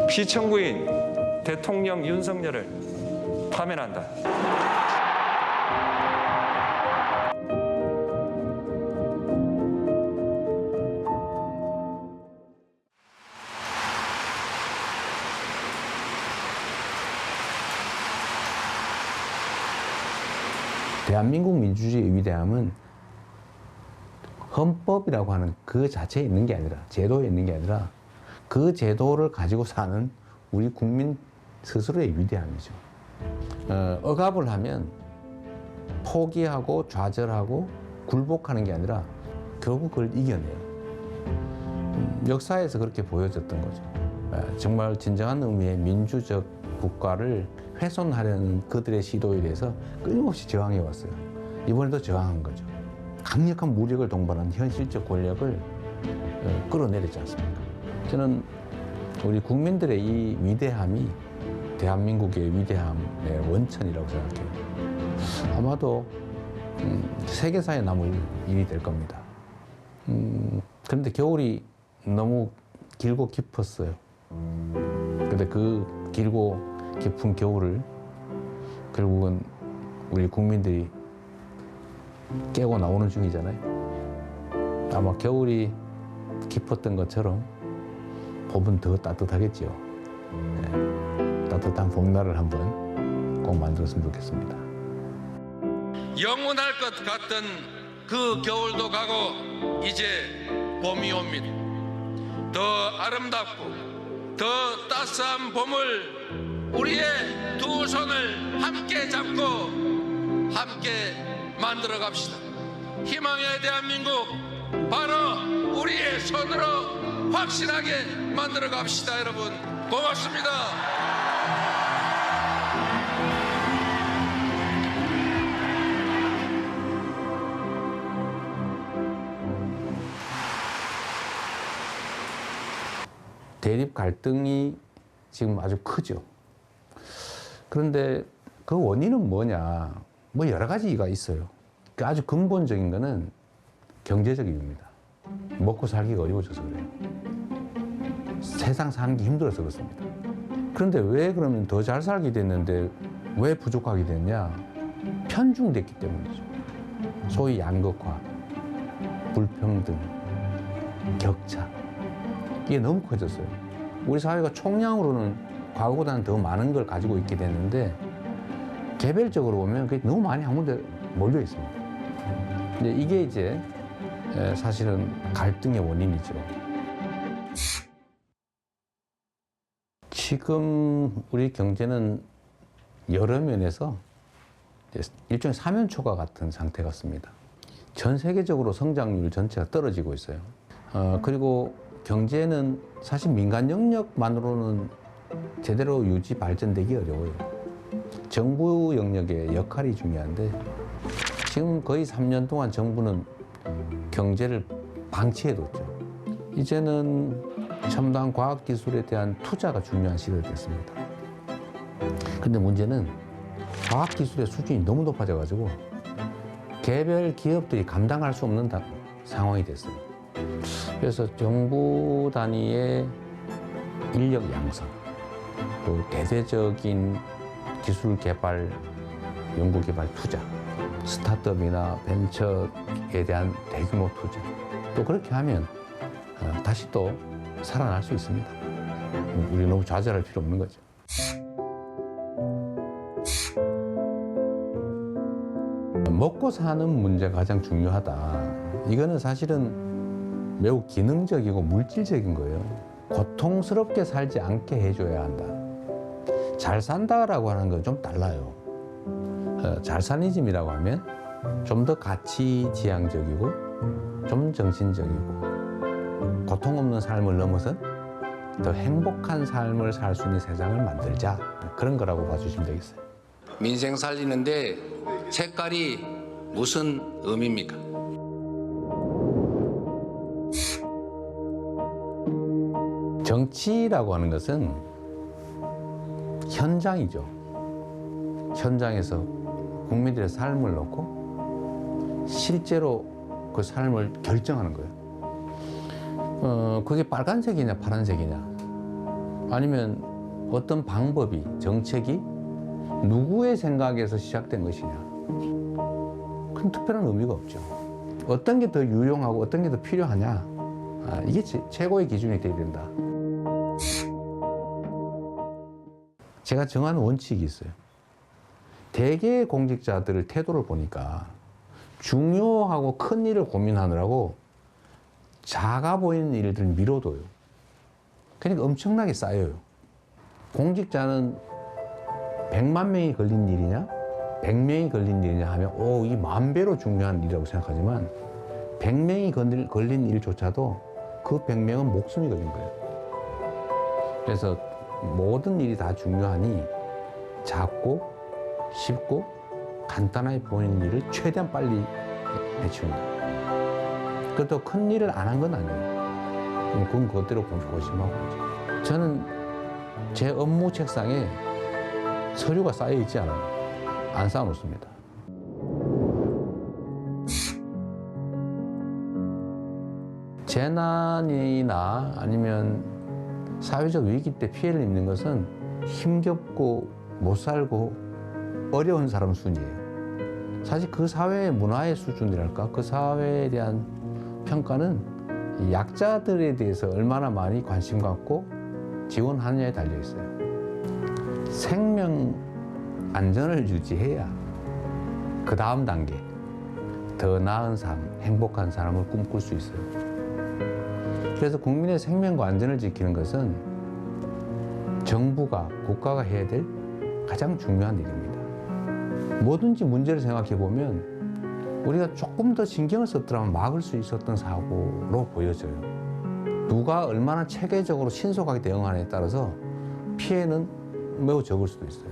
피청구인 대통령 윤석열을 파면한다. 대한민국 민주주의의 위대함은 헌법이라고 하는 그 자체에 있는 게 아니라, 제도에 있는 게 아니라 그 제도를 가지고 사는 우리 국민 스스로의 위대함이죠. 억압을 하면 포기하고 좌절하고 굴복하는 게 아니라 결국 그걸 이겨내요. 역사에서 그렇게 보여졌던 거죠. 정말 진정한 의미의 민주적 국가를 훼손하려는 그들의 시도에 대해서 끊임없이 저항해 왔어요. 이번에도 저항한 거죠. 강력한 무력을 동반한 현실적 권력을 끌어내리지 않습니까? 저는 우리 국민들의 이 위대함이 대한민국의 위대함의 원천이라고 생각해요. 아마도 세계사에 남을 일이 될 겁니다. 그런데 겨울이 너무 길고 깊었어요. 근데 그 길고 깊은 겨울을 결국은 우리 국민들이 깨고 나오는 중이잖아요. 아마 겨울이 깊었던 것처럼 봄은 더 따뜻하겠지요. 네. 따뜻한 봄날을 한번 꼭 만들었으면 좋겠습니다. 영원할 것 같던 그 겨울도 가고 이제 봄이 옵니다. 더 아름답고 더 따스한 봄을 우리의 두 손을 함께 잡고 함께 만들어 갑시다. 희망의 대한민국 바로 우리의 손으로 확실하게 만들어 갑시다. 여러분 고맙습니다. 대립 갈등이 지금 아주 크죠. 그런데 그 원인은 뭐냐? 뭐 여러 가지가 있어요. 아주 근본적인 거는 경제적 이유입니다. 먹고 살기가 어려워져서 그래요. 세상 사는 게 힘들어서 그렇습니다. 그런데 왜 그러면 더 잘 살게 됐는데 왜 부족하게 됐냐? 편중됐기 때문이죠. 소위 양극화, 불평등, 격차. 이게 너무 커졌어요. 우리 사회가 총량으로는 과거보다는 더 많은 걸 가지고 있게 됐는데 개별적으로 보면 그게 너무 많이 한 군데 몰려 있습니다. 근데 이게 이제 사실은 갈등의 원인이죠. 지금 우리 경제는 여러 면에서 일종의 사면초가 같은 상태 같습니다. 전 세계적으로 성장률 전체가 떨어지고 있어요. 그리고 경제는 사실 민간 영역만으로는 제대로 유지 발전되기 어려워요. 정부 영역의 역할이 중요한데 지금 거의 3년 동안 정부는 경제를 방치해뒀죠. 이제는 첨단 과학기술에 대한 투자가 중요한 시대가 됐습니다. 근데 문제는 과학기술의 수준이 너무 높아져가지고 개별 기업들이 감당할 수 없는 상황이 됐어요. 그래서 정부 단위의 인력 양성, 또 대대적인 기술 개발, 연구 개발 투자, 스타트업이나 벤처에 대한 대규모 투자. 또 그렇게 하면 다시 또 살아날 수 있습니다. 우리 너무 좌절할 필요 없는 거죠. 먹고 사는 문제가 가장 중요하다. 이거는 사실은 매우 기능적이고 물질적인 거예요. 고통스럽게 살지 않게 해줘야 한다. 잘 산다라고 하는 건 좀 달라요. 잘사니즘이라고 하면 좀 더 가치지향적이고 좀 정신적이고 고통 없는 삶을 넘어선 더 행복한 삶을 살 수 있는 세상을 만들자. 그런 거라고 봐주시면 되겠어요. 민생 살리는데 색깔이 무슨 의미입니까? 정치라고 하는 것은 현장이죠. 현장에서 국민들의 삶을 놓고 실제로 그 삶을 결정하는 거예요. 그게 빨간색이냐 파란색이냐 아니면 어떤 방법이, 정책이 누구의 생각에서 시작된 것이냐. 큰 특별한 의미가 없죠. 어떤 게 더 유용하고 어떤 게 더 필요하냐. 이게 최고의 기준이 돼야 된다. 제가 정한 원칙이 있어요. 대개의 공직자들의 태도를 보니까 중요하고 큰 일을 고민하느라고 작아 보이는 일들을 미뤄둬요. 그러니까 엄청나게 쌓여요. 공직자는 100만 명이 걸린 일이냐, 100명이 걸린 일이냐 하면 이 10,000배로 중요한 일이라고 생각하지만 100명이 걸린 일조차도 그 100명은 목숨이 걸린 거예요. 그래서 모든 일이 다 중요하니 작고 쉽고 간단하게 보이는 일을 최대한 빨리 해치운다. 그것도 큰 일을 안 한 건 아니에요. 그건 그것대로 고심하고 있죠. 저는 제 업무 책상에 서류가 쌓여 있지 않아요. 안 쌓아놓습니다. 재난이나 아니면 사회적 위기 때 피해를 입는 것은 힘겹고 못 살고 어려운 사람 순이에요. 사실 그 사회의 문화의 수준이랄까, 그 사회에 대한 평가는 약자들에 대해서 얼마나 많이 관심 갖고 지원하느냐에 달려 있어요. 생명 안전을 유지해야 그 다음 단계, 더 나은 삶, 행복한 삶을 꿈꿀 수 있어요. 그래서 국민의 생명과 안전을 지키는 것은 정부가, 국가가 해야 될 가장 중요한 일입니다. 뭐든지 문제를 생각해 보면 우리가 조금 더 신경을 썼더라면 막을 수 있었던 사고로 보여져요. 누가 얼마나 체계적으로 신속하게 대응하느냐에 따라서 피해는 매우 적을 수도 있어요.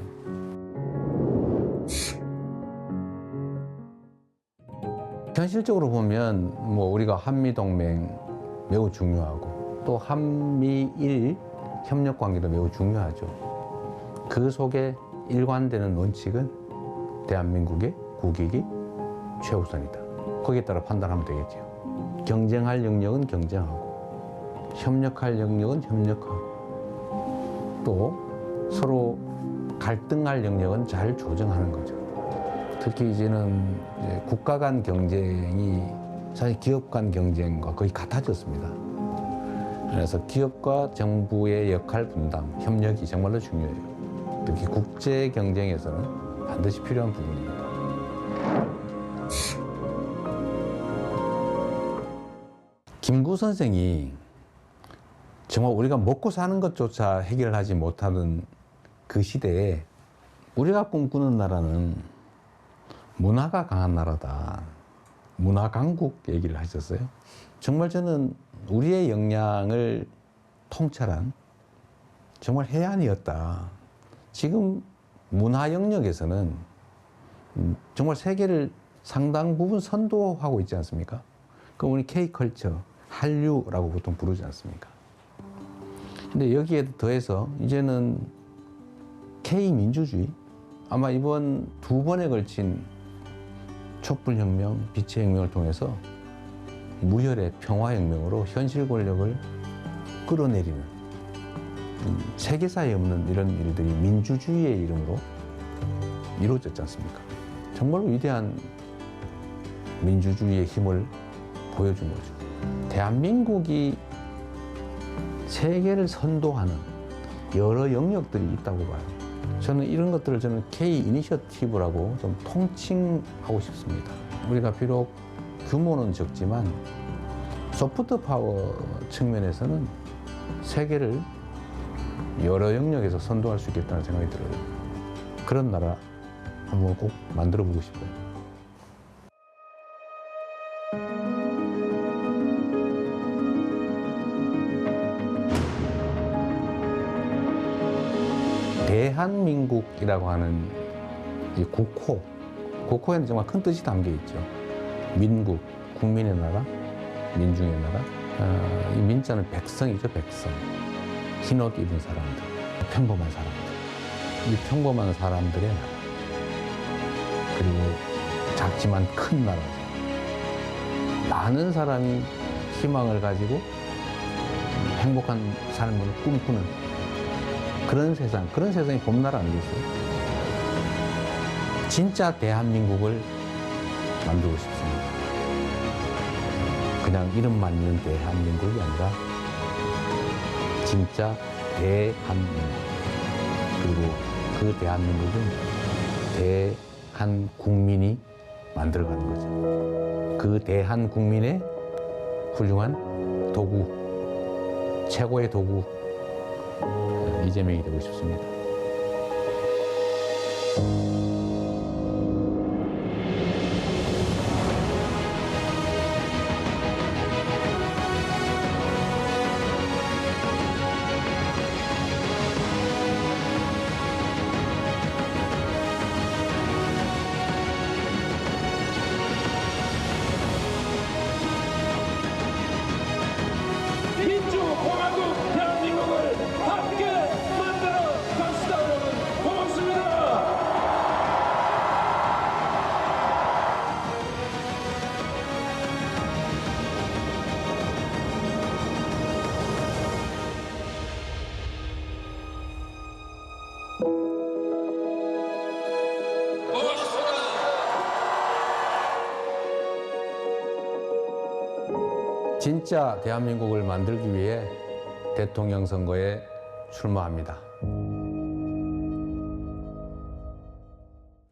현실적으로 보면 우리가 한미동맹 매우 중요하고 또 한미일 협력 관계도 매우 중요하죠. 그 속에 일관되는 원칙은 대한민국의 국익이 최우선이다. 거기에 따라 판단하면 되겠죠. 경쟁할 영역은 경쟁하고 협력할 영역은 협력하고 또 서로 갈등할 영역은 잘 조정하는 거죠. 특히 이제는 국가 간 경쟁이 사실 기업 간 경쟁과 거의 같아졌습니다. 그래서 기업과 정부의 역할 분담, 협력이 정말로 중요해요. 특히 국제 경쟁에서는 반드시 필요한 부분입니다. 김구 선생이 정말 우리가 먹고 사는 것조차 해결하지 못하는 그 시대에 우리가 꿈꾸는 나라는 문화가 강한 나라다. 문화 강국 얘기를 하셨어요. 정말 저는 우리의 역량을 통찰한 정말 해안이었다. 지금 문화 영역에서는 정말 세계를 상당 부분 선도하고 있지 않습니까? 그럼 우리 K컬처, 한류라고 보통 부르지 않습니까? 근데 여기에 더해서 이제는 K민주주의, 아마 이번 2번에 걸친 촛불혁명, 빛의 혁명을 통해서 무혈의 평화혁명으로 현실 권력을 끌어내리는 세계사에 없는 이런 일들이 민주주의의 이름으로 이루어졌지 않습니까? 정말 위대한 민주주의의 힘을 보여준 거죠. 대한민국이 세계를 선도하는 여러 영역들이 있다고 봐요. 저는 이런 것들을 K 이니셔티브라고 좀 통칭하고 싶습니다. 우리가 비록 규모는 적지만 소프트 파워 측면에서는 세계를 여러 영역에서 선도할 수 있겠다는 생각이 들어요. 그런 나라 한번 꼭 만들어 보고 싶어요. 대한민국이라고 하는 이 국호, 국호에는 정말 큰 뜻이 담겨 있죠. 민국, 국민의 나라, 민중의 나라. 이 민자는 백성이죠, 백성. 흰옷 입은 사람들, 평범한 사람들. 이 평범한 사람들의 나라. 그리고 작지만 큰 나라죠. 많은 사람이 희망을 가지고 행복한 삶을 꿈꾸는 그런 세상이 봄나라 아니겠어요? 진짜 대한민국을 만들고 싶습니다. 그냥 이름만 있는 대한민국이 아니라 진짜 대한민국. 그리고 그 대한민국은 대한국민이 만들어가는 거죠. 그 대한국민의 훌륭한 도구, 최고의 도구, 이재명이 되고 싶습니다. 민주공화국 대한민국을 함께 만들어 갑시다. 여러분 고맙습니다. 진짜 대한민국을 만들기 위해 대통령 선거에 출마합니다.